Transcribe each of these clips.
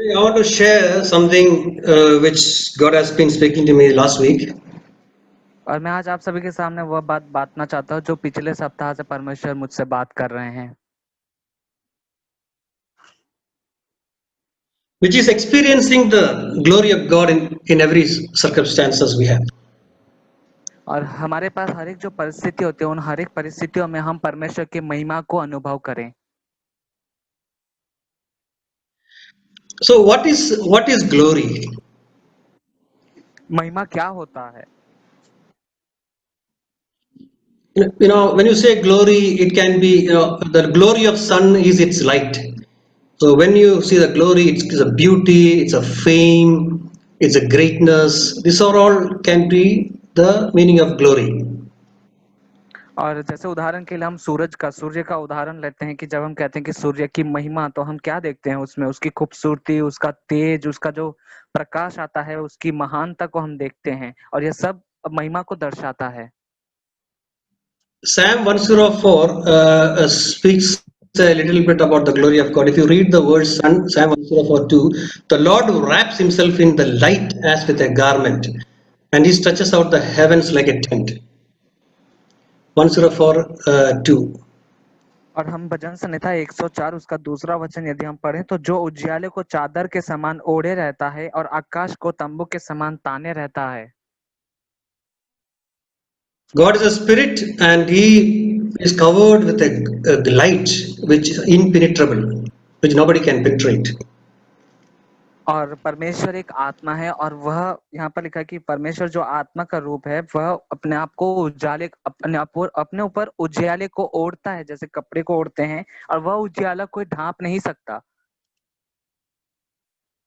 I want to share something which God has been speaking to me last week. और मैं आज आप सभी के सामने वह बात बांटना चाहता हूँ जो पिछले सप्ताह से परमेश्वर मुझसे बात कर रहे हैं, which is experiencing the glory of God in every circumstances we have. और हमारे पास हर एक जो परिस्थिति होती है उन हर एक परिस्थितियों में हम परमेश्वर की महिमा को अनुभव करें। So what is glory? महिमा क्या होता है? You know, when you say glory, it can be, you know, the glory of sun is its light. So when you see the glory, it's a beauty, it's a fame, it's a greatness. These are all can be the meaning of glory. और जैसे उदाहरण के लिए हम सूर्य का उदाहरण लेते हैं कि जब हम कहते हैं कि सूर्य की महिमा, तो हम क्या देखते हैं उसमें? उसकी खूबसूरती, उसका तेज, उसका जो प्रकाश आता है, उसकी महानता को हम देखते हैं और यह सब महिमा को दर्शाता है। Psalm 104 speaks a little bit about the glory of God. If you read the words Psalm 104:2, the Lord wraps himself in the light as with a garment, and he stretches out the heavens like a tent. 104:2. और हम भजन संहिता 104 उसका दूसरा वचन यदि हम पढ़ें तो जो उजियाले को चादर के समान ओढ़े रहता है और आकाश को तंबू के समान ताने रहता है। God is a spirit and he is covered with a light which is impenetrable, which nobody can penetrate. और परमेश्वर एक आत्मा है और वह यहाँ पर लिखा है कि परमेश्वर जो आत्मा का रूप है वह अपने आप को अपने ऊपर उजियाले को ओढ़ता है जैसे कपड़े को ओढ़ते हैं, और वह उजियाला कोई ढांप नहीं सकता।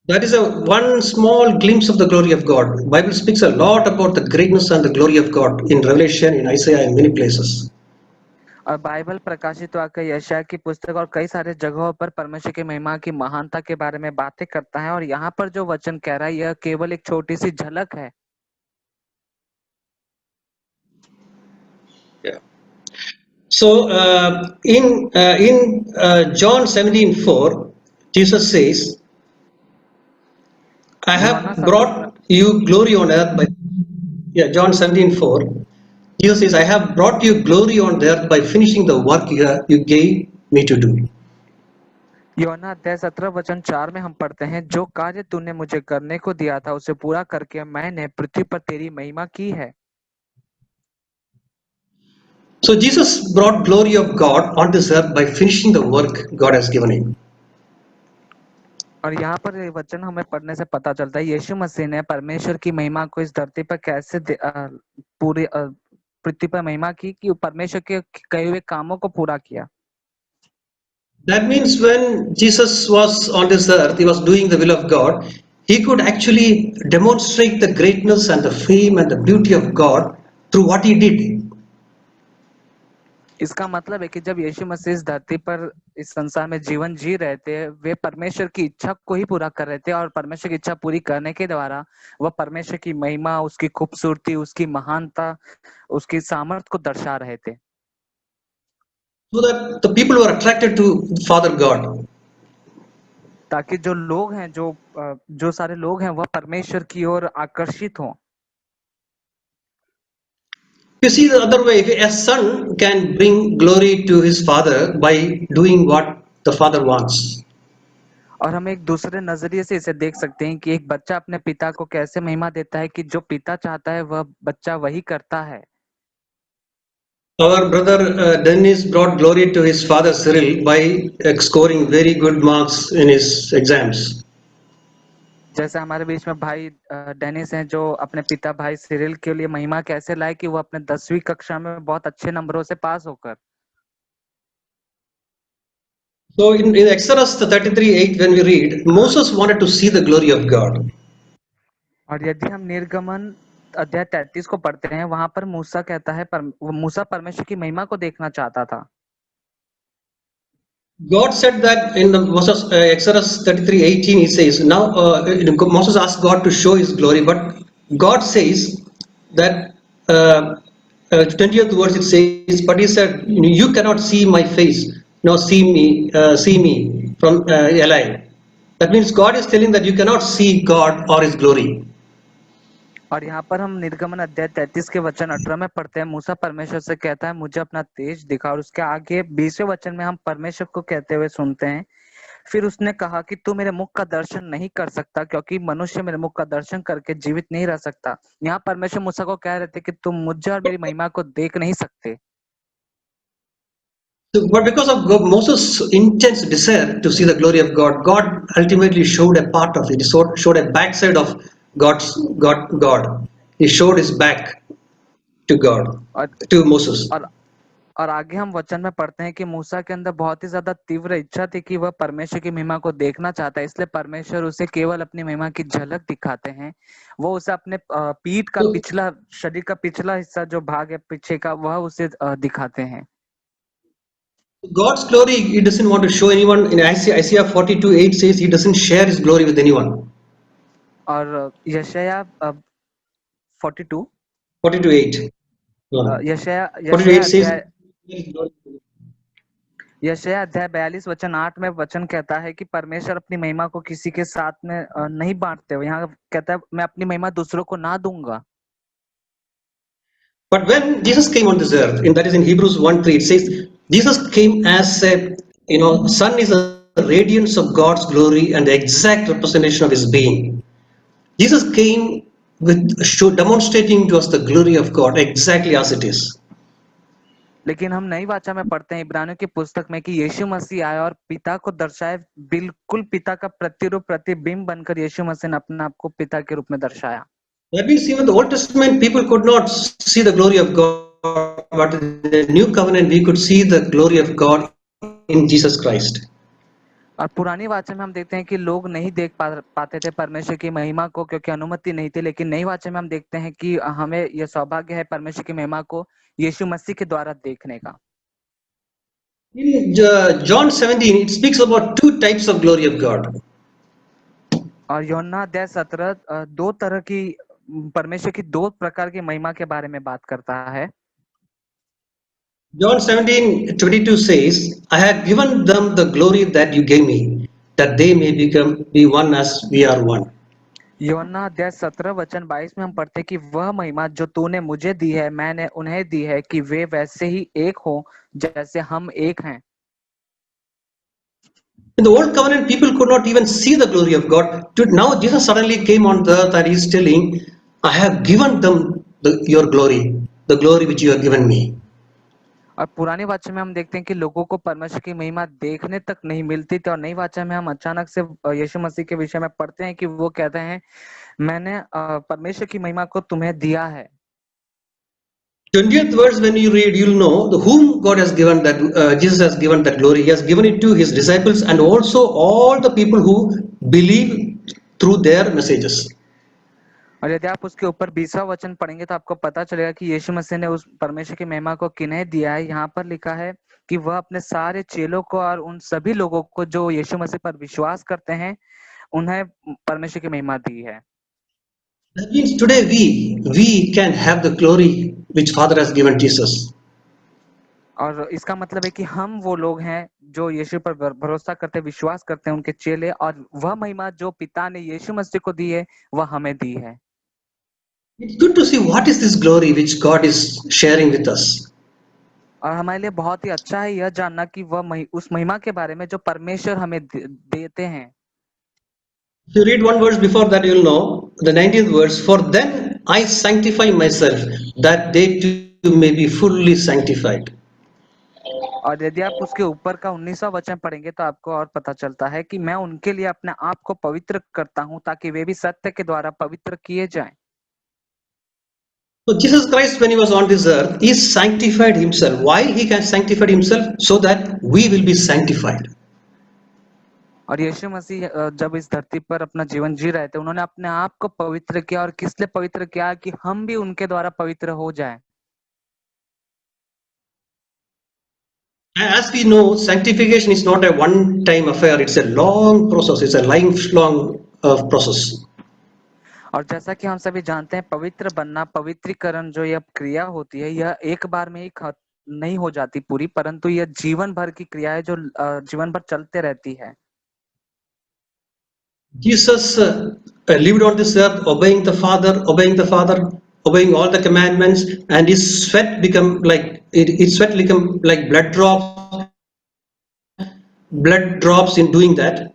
That is a one small glimpse of the glory of God. The Bible speaks a lot about the greatness and the glory of God in Revelation, in Isaiah, in many places. और Bible प्रकाशित वाक्य यशायाह की पुस्तक और कई सारे जगहों पर परमेश्वर की महिमा की महानता के बारे में बातें करता है, और यहाँ पर जो वचन कह रहा है यह केवल एक छोटी सी झलक है। Yeah. So in John 17:4, Jesus says, "I have brought you glory on earth by." Yeah, John 17:4. Jesus says, "I have brought you glory on the earth by finishing the work you gave me to do." यूहन्ना अध्याय 17 वचन 4 में हम पढ़ते हैं, जो कार्य तूने मुझे करने को दिया था उसे पूरा करके मैंने पृथ्वी पर तेरी महिमा की है। So Jesus brought glory of God on this earth by finishing the work God has given him. और यहाँ पर ये वचन हमें पढ़ने से पता चलता है यीशु मसीह ने परमेश्वर की महिमा को इस धरती पर कैसे पूरी पृथ्वी पर महिमा की कि परमेश्वर के कहे हुए कामों को पूरा किया। That means when Jesus was on this earth, he was doing the will of God. He could actually demonstrate the greatness and the fame and the beauty of God through what he did. इसका मतलब है कि जब यीशु मसीह इस धरती पर इस संसार में जीवन जी रहे थे, वे परमेश्वर की इच्छा को ही पूरा कर रहे थे, और परमेश्वर की इच्छा पूरी करने के द्वारा वह परमेश्वर की महिमा, उसकी खूबसूरती, उसकी महानता, उसकी सामर्थ्य को दर्शा रहे थे। So that the people were attracted to Father God. ताकि जो लोग हैं, जो सारे लोग हैं, वह परमेश्वर की ओर आकर्षित हों। You see the other way, a son can bring glory to his father by doing what the father wants. और हम एक दूसरे नजरिए से इसे देख सकते हैं कि एक बच्चा अपने पिता को कैसे महिमा देता है कि जो पिता चाहता है वह बच्चा वही करता है। Our brother Dennis brought glory to his father Cyril by scoring very good marks in his exams. जैसे हमारे बीच में भाई डेनिस हैं जो अपने पिता भाई सिरिल के लिए महिमा कैसे लाए कि वो अपने 10वीं कक्षा में बहुत अच्छे नंबरों से पास होकर। So in Exodus 33:8 when we read, Moses wanted to see the glory of God. और यदि हम निर्गमन अध्याय 33 को पढ़ते हैं, वहां पर मूसा कहता है मूसा परमेश्वर की महिमा को देखना चाहता था। God said that in the Exodus 33:18 he says, now Moses asked God to show his glory, but God says that 20th verse it says, but he said, you cannot see my face, nor see me from alive. That means God is telling that you cannot see God or His glory. और यहाँ पर हम निर्गमन अध्याय 33 के वचन 18 में पढ़ते हैं, मूसा परमेश्वर से कहता है मुझे अपना तेज दिखा, और उसके आगे 20वें वचन में हम परमेश्वर को कहते हुए सुनते हैं, फिर उसने कहा कि तू मेरे मुख का दर्शन नहीं कर सकता, क्योंकि मनुष्य मेरे मुख का दर्शन करके जीवित नहीं रह सकता। यहाँ परमेश्वर मूसा को कह रहे थे कि तुम मुझे और मेरी महिमा को देख नहीं सकते। So, but because of Moses' intense desire to see the glory of God, God ultimately showed a part of it. He showed a backside of God. He showed his back to God, और to Moses. और और आगे हम वचन में पढ़ते हैं कि मूसा के अंदर बहुत ही ज्यादा तीव्र इच्छा थी कि वह परमेश्वर की महिमा को देखना चाहता है, इसलिए परमेश्वर उसे केवल अपनी महिमा की झलक दिखाते हैं। वो उसे अपने पीठ का So, पिछला, शरीर का पिछला हिस्सा जो भाग है पीछे का, वह उसे दिखाते हैं। God's glory, He doesn't want to show anyone. In Isaiah 42:8 says He doesn't share His glory with anyone. और यशाया 42 42:8. यशाया 42:8 यशाया says, अध्याय यशाया अध्याय 42 वचन 8 में वचन कहता है कि परमेश्वर अपनी महिमा को किसी के साथ में नहीं बांटते हो। यहाँ कहता है मैं अपनी महिमा दूसरों को ना दूंगा। but when Jesus came on this earth, that is in Hebrews 1:3, it says, Jesus came as a, sun is a radiance of God's glory and the exact representation of His being. Jesus came demonstrating to us the glory of God exactly as it is. लेकिन हम नई वाचा में पढ़ते हैं इब्रानियों की पुस्तक में कि यीशु मसीह आया और पिता को दर्शाए, बिल्कुल पिता का प्रतिरूप प्रतिबिंब बनकर यीशु मसीह ने अपने आप को पिता के रूप में दर्शाया। That means even the Old Testament people could not see the glory of God, but in the New Covenant we could see the glory of God in Jesus Christ. और पुरानी वाचा में हम देखते हैं कि लोग नहीं देख पाते थे परमेश्वर की महिमा को, क्योंकि अनुमति नहीं थी। लेकिन नई वाचा में हम देखते हैं कि हमें यह सौभाग्य है परमेश्वर की महिमा को यीशु मसीह के द्वारा देखने का। In John 17, it speaks about two types of glory of God. और यूहन्ना अध्याय 17 दो तरह की परमेश्वर की दो प्रकार की महिमा के बारे में बात करता है। John 17:22 says, I have given them the glory that you gave me, that they may be one as we are one. यूहन्ना अध्याय 17 वचन 22 में हम पढ़ते कि वह महिमा जो तूने मुझे दी है मैंने उन्हें दी है कि वे वैसे ही एक हो जैसे हम एक हैं। In the old covenant, people could not even see the glory of God. Now Jesus suddenly came on the earth and He's telling, I have given them your glory, the glory which you have given me. और पुराने वाचा में हम देखते हैं कि लोगों को परमेश्वर की महिमा देखने तक नहीं मिलती थी, और नई वाचा में हम अचानक से यीशु मसीह के विषय में पढ़ते हैं कि वो कहते हैं मैंने परमेश्वर की महिमा को तुम्हें दिया है। 20th verse, when you read, you'll know the whom God has given that Jesus has given that glory. He has given it to His disciples and also all the people who believe through their messages. और यदि आप उसके ऊपर 20वां वचन पढ़ेंगे तो आपको पता चलेगा कि यीशु मसीह ने उस परमेश्वर की महिमा को किन्हें दिया है। यहाँ पर लिखा है कि वह अपने सारे चेलों को और उन सभी लोगों को जो यीशु मसीह पर विश्वास करते हैं उन्हें परमेश्वर की महिमा दी है। That means today we can have the glory which Father has given Jesus. और इसका मतलब है कि हम वो लोग हैं जो यीशु पर भरोसा करते, विश्वास करते हैं, उनके चेले, और वह महिमा जो पिता ने यीशु मसीह को दी है वह हमें दी है। It's good to see what is this glory which God is sharing with us. और हमारे लिए बहुत ही अच्छा है यह जानना कि वह उस महिमा के बारे में जो परमेश्वर हमें देते हैं। If you read one verse before that, you'll know the 19th verse. For then I sanctify myself, that they too may be fully sanctified. और यदि आप उसके ऊपर का 19वां वचन पढ़ेंगे तो आपको और पता चलता है कि मैं उनके लिए अपने आप को पवित्र करता हूं ताकि वे भी सत्य के द्वारा पवित्र किए जाएं। So Jesus Christ, when He was on this earth, He sanctified Himself. Why He can sanctify Himself? So that we will be sanctified. और यीशु मसीह जब इस धरती पर अपना जीवन जी रहे थे उन्होंने अपने आप को पवित्र किया, और किस लिए पवित्र किया? कि हम भी उनके द्वारा पवित्र हो जाएं। As we know, sanctification is not a one-time affair. It's a long process. It's a lifelong process. और जैसा कि हम सभी जानते हैं पवित्र बनना, पवित्रीकरण जो यह क्रिया होती है यह एक बार में ही नहीं हो जाती पूरी, परंतु यह जीवन भर की क्रिया है जो जीवन भर चलते रहती है। Jesus lived on this earth, obeying the Father, obeying all the commandments, and his sweat become like his sweat become like blood drops in doing that.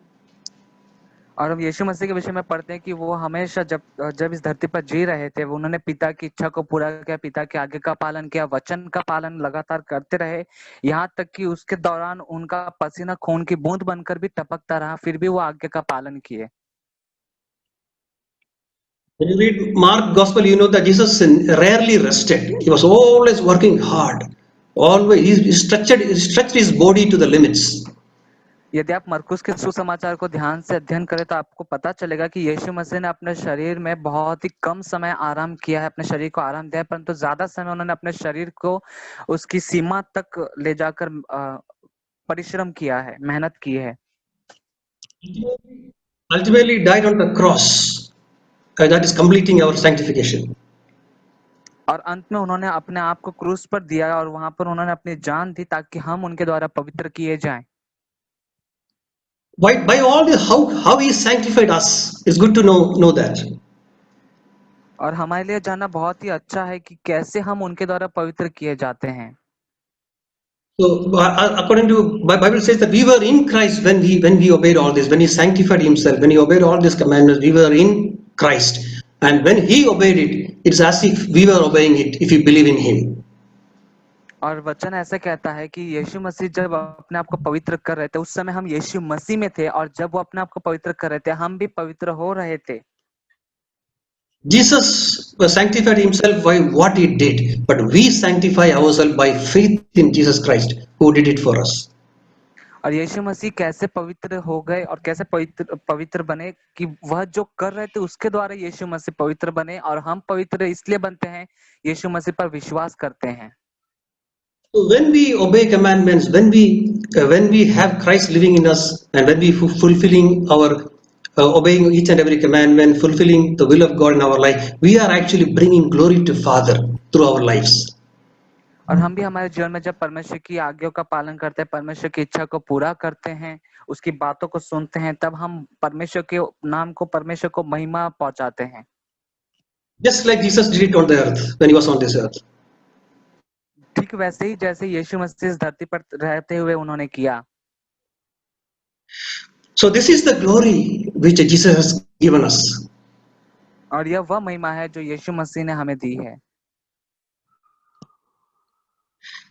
और हम यीशु मसीह के विषय में पढ़ते हैं कि वो हमेशा जब जब इस धरती पर जी रहे थे, वो उन्होंने पिता की इच्छा को पूरा किया, पिता के आज्ञा का पालन किया, वचन का पालन लगातार करते रहे, यहाँ तक कि उसके दौरान उनका पसीना खून की बूंद बनकर भी टपकता रहा, फिर भी वो आज्ञा का पालन किए। When you read Mark Gospel, you know that Jesus rarely rested. He was always working hard. Always, he stretched his body to the limits. यदि आप मरकुस के सुसमाचार को ध्यान से अध्ययन करें तो आपको पता चलेगा कि यीशु मसीह ने अपने शरीर में बहुत ही कम समय आराम किया है, अपने शरीर को आराम दिया है, परंतु ज्यादा समय उन्होंने अपने शरीर को उसकी सीमा तक ले जाकर परिश्रम किया है, मेहनत की है। Ultimately died on the cross. That is completing our sanctification. और अंत में उन्होंने अपने आप को क्रूस पर दिया और वहां पर उन्होंने अपनी जान दी ताकि हम उनके द्वारा पवित्र किए जाएं। By all this, how he sanctified us, it's good to know that. और हमारे लिए जानना बहुत ही अच्छा है कि कैसे हम उनके द्वारा पवित्र किए जाते हैं। So according to Bible says that we were in Christ when we obeyed all this, when he sanctified himself, when he obeyed all these commandments, we were in Christ. And when he obeyed it, it's as if we were obeying it if we believe in him. और वचन ऐसा कहता है कि यीशु मसीह जब अपने आप को पवित्र कर रहे थे, उस समय हम यीशु मसीह में थे, और जब वो अपने आप को पवित्र कर रहे थे, हम भी पवित्र हो रहे थे। Jesus sanctified himself by what he did, but we sanctify ourselves by faith in Jesus Christ, who did it for us. और यीशु मसीह कैसे पवित्र हो गए और कैसे पवित्र बने कि वह जो कर रहे थे उसके द्वारा यीशु मसीह पवित्र बने, और हम पवित्र इसलिए बनते हैं यीशु मसीह पर विश्वास करते हैं। So when we obey commandments, when we have Christ living in us, and when we fulfilling our obeying each and every commandment, fulfilling the will of God in our life, we are actually bringing glory to Father through our lives. और हम भी हमारे जीवन में जब परमेश्वर की आज्ञा का पालन करते हैं, परमेश्वर की इच्छा को पूरा करते हैं, उसकी बातों को सुनते हैं, तब हम परमेश्वर के नाम को, परमेश्वर को महिमा पहुंचाते हैं। Just like Jesus did it on the earth when he was on this earth. ठीक वैसे ही जैसे यीशु मसीह इस धरती पर रहते हुए उन्होंने किया। So this is the glory which Jesus has given us. और यह वह महिमा है जो यीशु मसीह ने हमें दी है।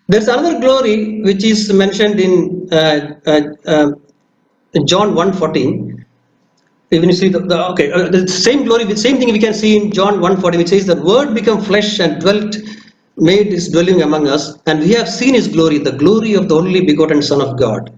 There's another glory which is mentioned in John 1:14. Even you see the same glory, the same thing we can see in John 1:40, which says the Word became flesh and made his dwelling among us, and we have seen his glory, the glory of the only begotten Son of God.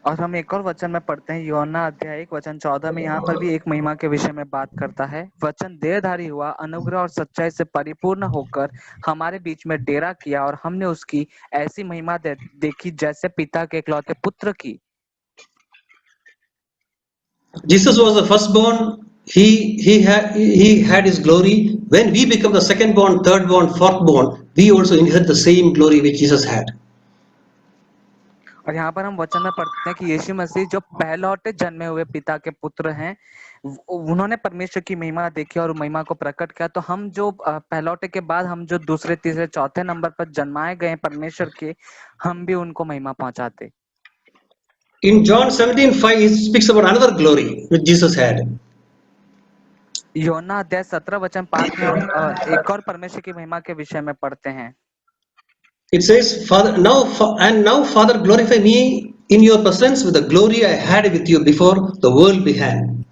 और हम एक और वचन में पढ़ते हैं, यूहन्ना अध्याय 1 वचन 14 में, यहाँ पर भी एक महिमा के विषय में बात करता है। वचन देहधारी हुआ, अनुग्रह और सच्चाई से परिपूर्ण होकर हमारे बीच में डेरा किया, और हमने उसकी ऐसी महिमा देखी जैसे पिता के इकलौते पुत्र की। Jesus was the firstborn. He had his glory. When we become the secondborn, thirdborn, fourthborn, we also inherit the same glory which Jesus had. और यहाँ पर हम वचन में पढ़ते हैं कि यीशु मसीह जो पहलौटे जन्मे हुए पिता के पुत्र हैं, उन्होंने परमेश्वर की महिमा देखी और महिमा को प्रकट किया। तो हम जो पहलौटे के बाद हम जो दूसरे, तीसरे, चौथे नंबर पर जन्माए गए परमेश्वर के, हम भी उनको महिमा पहुंचाते। In John 17:5, he speaks about another glory which Jesus had. यूहन्ना अध्याय 17 वचन 5 में हम एक और परमेश्वर की महिमा के विषय में पढ़ते हैं। It says, now Father, glorify me in your presence with the glory I had with you before the world began.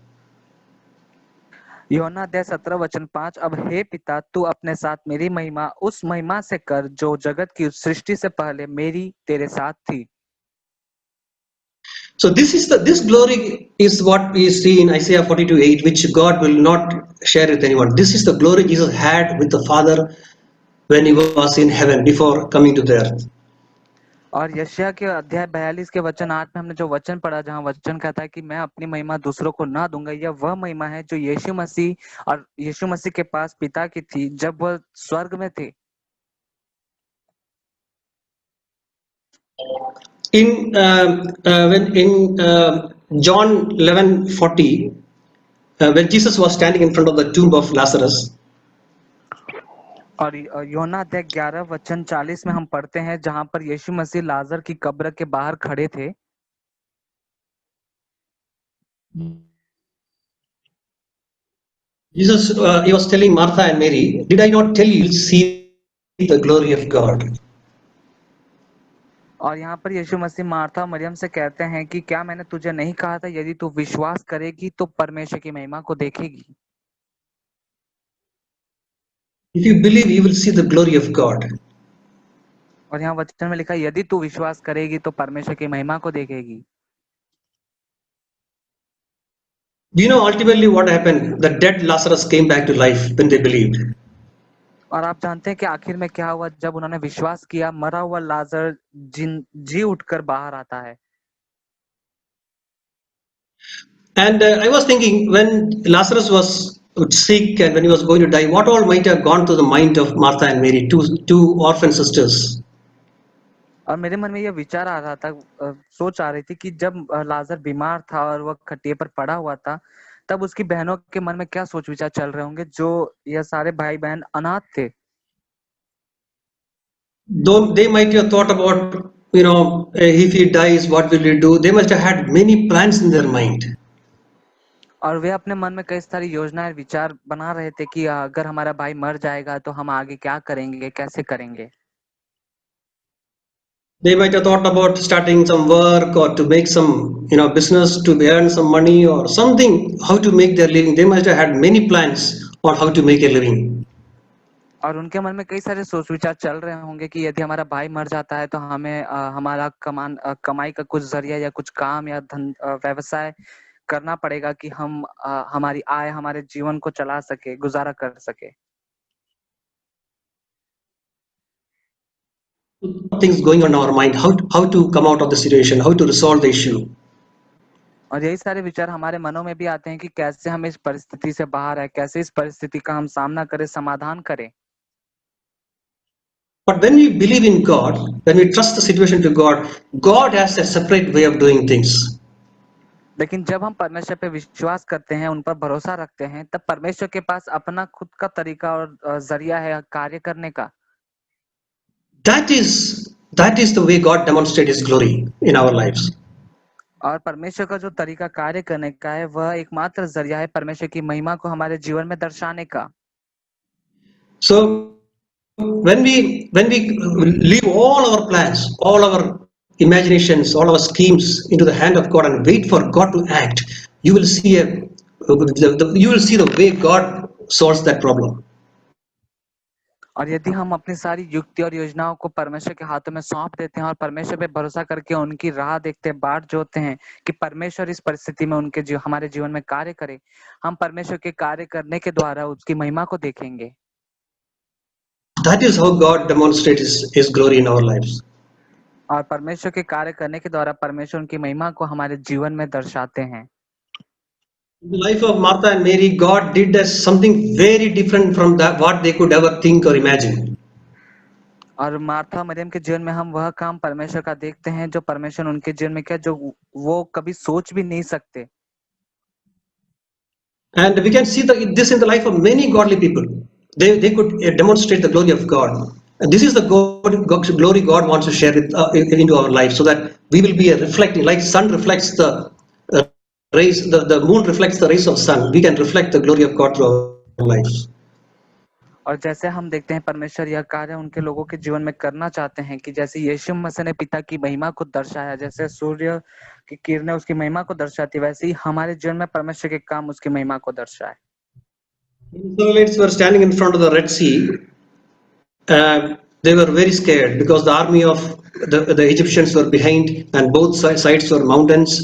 यूहन्ना अध्याय 17 वचन 5, अब हे पिता, तू अपने साथ मेरी महिमा उस महिमा से कर जो जगत की सृष्टि से पहले मेरी तेरे साथ थी। So this glory is what we see in Isaiah 42:8, which God will not share with anyone. This is the glory Jesus had with the Father when he was in heaven before coming to the earth. और यशायाह के अध्याय 42 के वचन 8 में हमने जो वचन पढ़ा, जहाँ वचन कहता है कि मैं अपनी महिमा दूसरों को ना दूंगा, यह वह महिमा है जो यीशु मसीह के पास पिता की थी जब वह स्वर्ग में थे। In John 11:40, when Jesus was standing in front of the tomb of Lazarus, और यूहन्ना अध्याय 11 वचन 40 में हम पढ़ते हैं जहां पर यीशु मसीह लाजर की कब्र के बाहर खड़े थे। Jesus, he was telling Martha and Mary, "Did I not tell you, you'll see the glory of God?" और यहाँ पर यीशु मसीह मार्था और मरियम से कहते हैं कि क्या मैंने तुझे नहीं कहा था, यदि तू विश्वास करेगी तो परमेश्वर की महिमा को देखेगी। If you believe, you will see the glory of God. और यहाँ वचन में लिखा है, यदि तू विश्वास करेगी तो परमेश्वर की महिमा को देखेगी। Do you know ultimately what happened? The dead Lazarus came back to life when they believed. और आप जानते हैं कि आखिर में क्या हुआ जब उन्होंने विश्वास किया, मरा हुआ लाजर जी उठकर बाहर आता है। And I was thinking, when Lazarus was sick and when he was going to die, what all might have gone through the mind of Martha and Mary, two orphan sisters. और मेरे मन में यह विचार आ रहा था, सोच आ रही थी कि जब लाजर बीमार था और वह खटिया पर पड़ा हुआ था, तब उसकी बहनों के मन में क्या सोच विचार चल रहे होंगे, जो यह सारे भाई बहन अनाथ थे। Though they might have thought about, if he dies, what will we do? They must have had many plans in their mind. और वे अपने मन में कई सारी योजनाएं विचार बना रहे थे कि अगर हमारा भाई मर जाएगा तो हम आगे क्या करेंगे, कैसे करेंगे। They might have thought about starting some work or to make some, business to earn some money or something, how to make their living. They must have had many plans on how to make a living. और उनके मन में कई सारे सोच विचार चल रहे होंगे कि यदि हमारा भाई मर जाता है तो हमें हमारा कमाई का कुछ जरिया या कुछ काम या धन व्यवसाय करना पड़ेगा कि हम हमारी आय हमारे जीवन को चला सके, गुजारा कर सके। Things going on in our mind, how to come out of the situation, how to resolve the issue. और यही सारे विचार हमारे मनों में भी आते हैं कि कैसे हम इस परिस्थिति से बाहर आए, कैसे इस परिस्थिति का हम सामना करें, समाधान करें। But when we believe in God, when we trust the situation to God, God has a separate way of doing things. लेकिन जब हम परमेश्वर पे विश्वास करते हैं, उन पर भरोसा रखते हैं, तब परमेश्वर के पास अपना खुद का तरीका और जरिया है कार्य करने का। That is the way God demonstrates His glory in our lives. और परमेश्वर का जो तरीका कार्य करने का है, वह एकमात्र जरिया है परमेश्वर की महिमा को हमारे जीवन में दर्शाने का। So when we leave all our plans, all our imaginations, all our schemes into the hand of God and wait for God to act, you will see the way God solves that problem. और यदि हम अपनी सारी युक्ति और योजनाओं को परमेश्वर के हाथों में सौंप देते हैं और परमेश्वर पे भरोसा करके उनकी राह देखते हैं, बाट जोते हैं कि परमेश्वर इस परिस्थिति में हमारे जीवन में कार्य करे, हम परमेश्वर के कार्य करने के द्वारा उसकी महिमा को देखेंगे। That is how God demonstrates His glory in our lives. और परमेश्वर के कार्य करने के द्वारा परमेश्वर उनकी महिमा को हमारे जीवन में दर्शाते हैं। In the life of Martha and Mary, God did something very different from that what they could ever think or imagine. और मार्था मरियम के जीवन में हम वह काम परमेश्वर का देखते हैं जो परमेश्वर उनके जीवन में किया, जो वो कभी सोच भी नहीं सकते। And we can see this in the life of many godly people. They could demonstrate the glory of God. And this is the glory God wants to share into our life, so that we will be reflecting, like sun reflects the rays, the moon reflects the rays of sun. We can reflect the glory of God through our lives. और जैसे हम देखते हैं परमेश्वर यह कार्य उनके लोगों के जीवन में करना चाहते हैं कि जैसे यीशु मसीह ने पिता की महिमा को दर्शाया, जैसे सूर्य की किरणें उसकी महिमा को दर्शाती, वैसे ही हमारे जीवन में परमेश्वर के काम उसकी महिमा को दर्शाए। Israelites were standing in front of the Red Sea. They were very scared because the army of the Egyptians were behind, and both sides were mountains.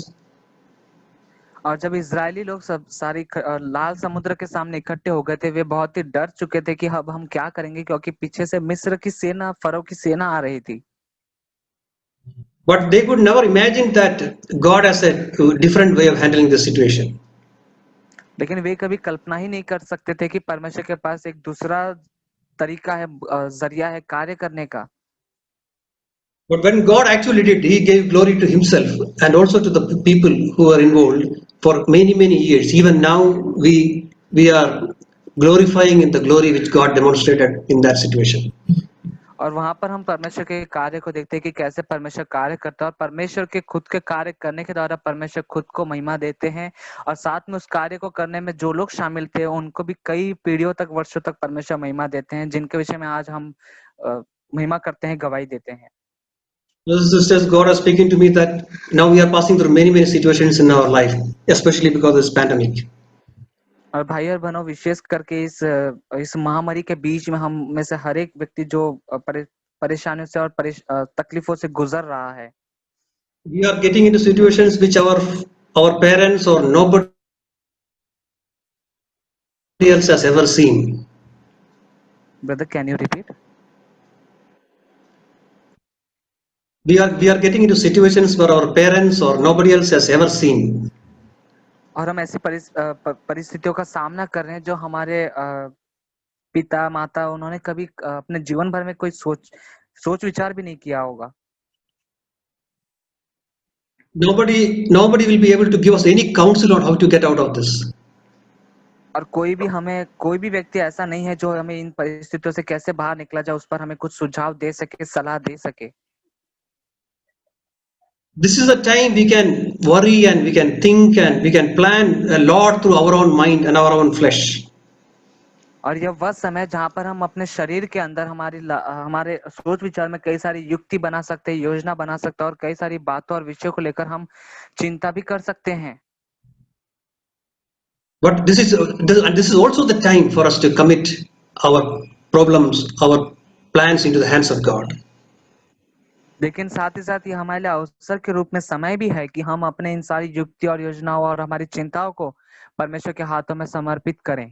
और जब इजरायली लोग सब लाल समुद्र के सामने इकट्ठे हो गए थे, वे बहुत ही डर चुके थे कि अब हम क्या करेंगे, क्योंकि पीछे से मिस्र की सेना, फरो की सेना आ रही थी। But they could never imagine that God has a different way of handling the situation. लेकिन वे कभी कल्पना ही नहीं कर सकते थे कि परमेश्वर के पास एक दूसरा तरीका है, जरिया है कार्य करने का। But when God actually did, He gave glory to Himself and also to the people who are involved for many, many years. Even now, we are glorifying in the glory which God demonstrated in that situation. और वहां पर हम परमेश्वर के कार्य को देखते हैं कि कैसे परमेश्वर कार्य करता है और परमेश्वर के खुद के कार्य करने के द्वारा परमेश्वर खुद को महिमा देते हैं और साथ में उस कार्य को करने में जो लोग शामिल थे उनको भी कई पीढ़ियों तक वर्षों तक परमेश्वर महिमा देते हैं जिनके विषय में आज हम महिमा करते हैं गवाही देते हैं. Brothers and sisters, God is speaking to me that now we are passing through many, many situations in our life, especially because of this pandemic. और भाई और बहनों विशेष करके इस महामारी के बीच में हम में से हर एक व्यक्ति जो परेशानियों से और तकलीफों से गुजर रहा है. We are getting into situations which our parents or nobody else has ever seen. Brother, can you repeat? We are getting into situations where our parents or nobody else has ever seen. और हम ऐसी परिस्थितियों का सामना कर रहे हैं जो हमारे पिता माता उन्होंने कभी अपने जीवन भर में कोई सोच विचार भी नहीं किया होगा. Nobody will be able to give us any counsel on how to get out of this. और कोई भी व्यक्ति ऐसा नहीं है जो हमें इन परिस्थितियों से कैसे बाहर निकला जाए उस पर हमें कुछ सुझाव दे सके, सलाह दे सके. This is the time we can worry and we can think and we can plan a lot through our own mind and our own flesh. और यह वह समय जहां पर हम अपने शरीर के अंदर हमारे सोच विचार में कई सारी युक्ति बना सकते हैं, योजना बना सकते हैं और कई सारी बातों और विषयों को लेकर हम चिंता भी कर सकते हैं. But this is also the time for us to commit our problems, our plans into the hands of God. लेकिन साथ ही साथ ये हमारे लिए अवसर के रूप में समय भी है कि हम अपने इन सारी युक्ति और योजनाओं और हमारी चिंताओं को परमेश्वर के हाथों में समर्पित करें.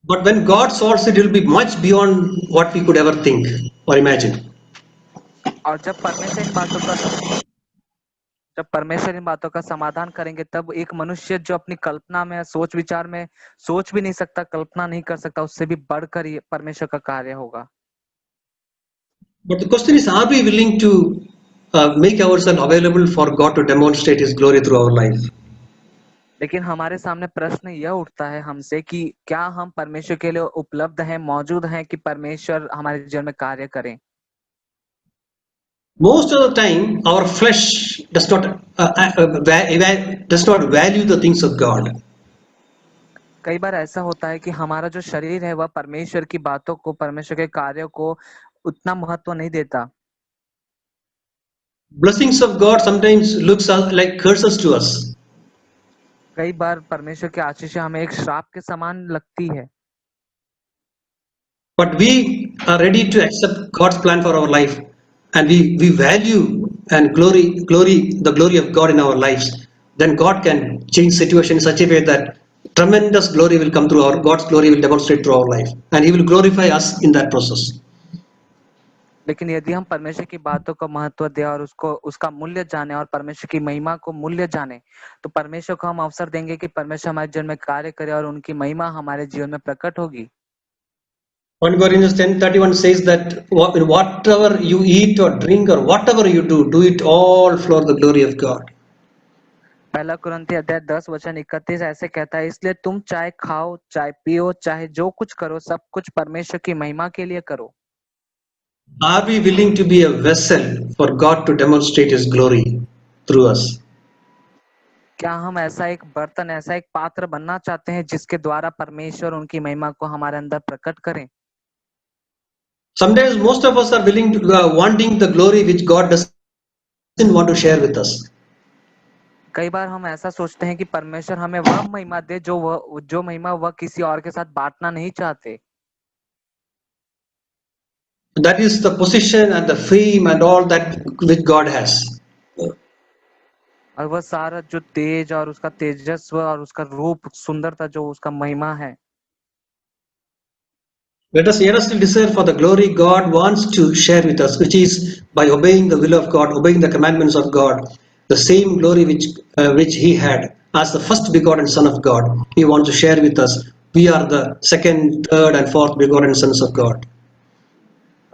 But when God sorts it, it will be much beyond what we could ever think or imagine. और जब परमेश्वर इन बातों का समाधान करेंगे तब एक मनुष्य जो अपनी कल्पना में सोच विचार में सोच भी नहीं सकता, कल्पना नहीं कर सकता, उससे भी बढ़कर ये परमेश्वर का कार्य होगा. But the question is, are we willing to make ourselves available for God to demonstrate His glory through our life? लेकिन हमारे सामने प्रश्न यह उठता है हमसे कि क्या हम परमेश्वर के लिए उपलब्ध हैं, मौजूद हैं कि परमेश्वर हमारे जीवन में कार्य करें. Most of the time, our flesh does not value the things of God. कई बार ऐसा होता है कि हमारा जो शरीर है वह परमेश्वर की बातों को, परमेश्वर के कार्यों को उतना महत्व नहीं देता. Blessings of God sometimes looks like curses to us. कई बार परमेश्वर की आशीष हमें एक श्राप के समान लगती है. But we are ready to accept God's plan for our life, and we value and the glory of God in our lives. Then God can change situation in such a way that tremendous glory will come through God's glory will demonstrate through our life, and He will glorify us in that process. लेकिन यदि हम परमेश्वर की बातों को महत्व दें और उसका मूल्य जाने और परमेश्वर की महिमा को मूल्य जाने तो परमेश्वर को हम अवसर देंगे कि परमेश्वर हमारे जीवन में कार्य करे और उनकी महिमा हमारे जीवन में प्रकट होगी. 1 Corinthians 10:31 says that whatever you eat or drink or whatever you do it all for the glory of God. पहला कुरिन्थी अध्याय 10:31 ऐसे कहता है, इसलिए तुम चाहे खाओ, चाहे पियो, चाहे जो कुछ करो, सब कुछ परमेश्वर की महिमा के लिए करो. Are we willing to be a vessel for God to demonstrate His glory through us? क्या हम ऐसा एक बर्तन, ऐसा एक पात्र बनना चाहते हैं जिसके द्वारा परमेश्वर उनकी महिमा को हमारे अंदर प्रकट करें? Sometimes most of us are willing to wanting the glory which God doesn't want to share with us. कई बार हम ऐसा सोचते हैं कि परमेश्वर हमें वह महिमा दे जो महिमा वह किसी और के साथ बांटना नहीं चाहते. That is the position and the fame and all that which God has. और वह सारा जो तेज और उसका तेजस्व और उसका रूप, सुंदरता जो उसका महिमा है. Let us earnestly desire for the glory God wants to share with us, which is by obeying the will of God, obeying the commandments of God, the same glory which He had as the first begotten Son of God. He wants to share with us. We are the second, third, and fourth begotten sons of God.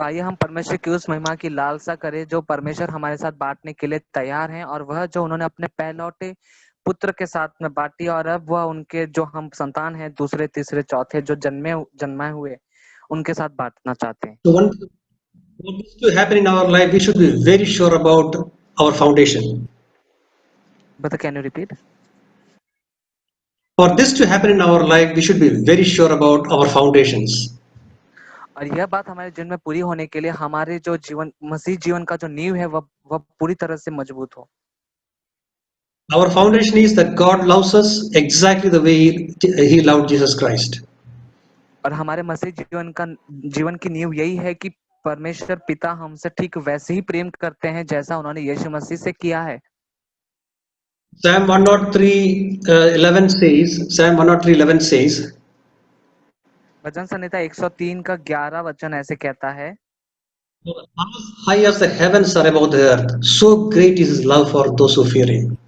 आइए हम परमेश्वर की उस महिमा की लालसा करें जो परमेश्वर हमारे साथ बांटने के लिए तैयार हैं, और वह जो उन्होंने अपने पहलौठे पुत्र के साथ में बांटी, और अब वह उनके जो हम संतान हैं, दूसरे तीसरे चौथे जो जन्माए हुए, उनके साथ बांटना चाहते हैं। So for this to happen in our life, we should be very sure about our foundation. But can you repeat? For this to happen in our life, we should be very sure about our foundations. और यह बात हमारे जीवन में पूरी होने के लिए हमारे जो जीवन मसीह जीवन का जो नींव है वह पूरी तरह से मजबूत हो। Our foundation is that God loves us exactly the way He loved Jesus Christ. और हमारे मसीह जीवन की नींव यही है कि परमेश्वर पिता हमसे ठीक वैसे ही प्रेम करते हैं जैसा उन्होंने यीशु मसीह से किया है। Psalm 103 11 says, Psalm 103 11 says, भजन संहिता 103 का 11 वचन ऐसे कहता है, as high as the heavens are above the earth, so great is His love for those who fear Him.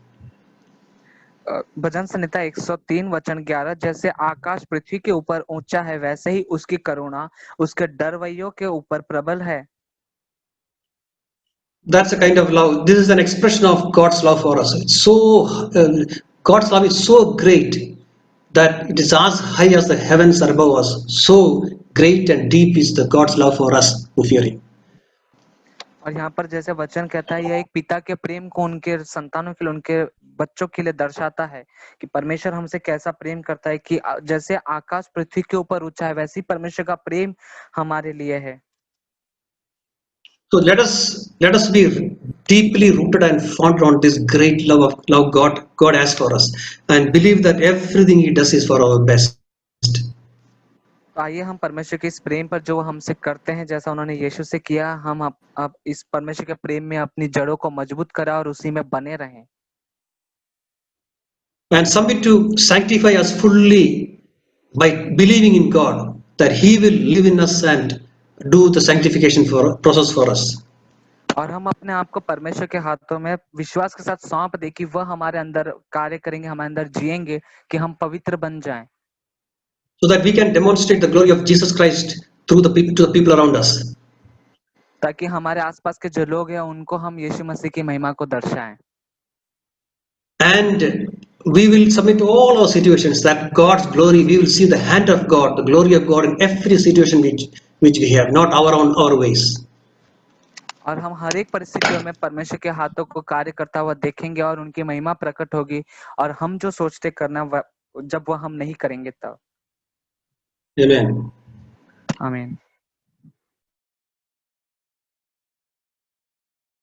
भजन संहिता 103 वचन 11, जैसे आकाश पृथ्वी के ऊपर ऊंचा है वैसे ही उसकी करुणा उसके डरवैयों के ऊपर प्रबल है। That's a kind of love. This is an expression of God's love for us. It's so God's love is so great that it is as high as the heavens are above us. So great and deep is the God's love for us who fear Him. और यहाँ पर जैसे वचन कहता है, यह एक पिता के प्रेम को उनके संतानों के लिए, उनके बच्चों के लिए दर्शाता है कि परमेश्वर हमसे कैसा प्रेम करता है, कि जैसे आकाश पृथ्वी के ऊपर ऊंचा है वैसे ही परमेश्वर का प्रेम हमारे लिए है। So let us be deeply rooted and founded on this great love God has for us, and believe that everything He does is for our best. तो आइए हम परमेश्वर के इस प्रेम पर जो हमसे करते हैं जैसा उन्होंने यीशु से किया, हम अब इस परमेश्वर के प्रेम में अपनी जड़ों को मजबूत करा और उसी में बने रहें। And submit to sanctify us fully by believing in God that He will live in us and do the sanctification process for us. और हम अपने आप को परमेश्वर के हाथों में विश्वास के साथ सौंप दे कि वह हमारे अंदर कार्य करेंगे, हमारे अंदर जिएंगे, कि हम पवित्र बन जाएं, So that we can demonstrate the glory of Jesus Christ through the people to the people around us. ताकि हमारे आसपास के जो लोग हैं उनको हम यीशु मसीह की महिमा को दर्शाएं। And we will submit to all our situations that God's glory, we will see the hand of God, the glory of God in every situation which we have, not our ways. और हम हर एक परिस्थितियों में परमेश्वर के हाथों को कार्य करता हुआ देखेंगे और उनकी महिमा प्रकट होगी, और हम जो सोचते करना जब वह हम नहीं करेंगे तब। Amen. आमीन।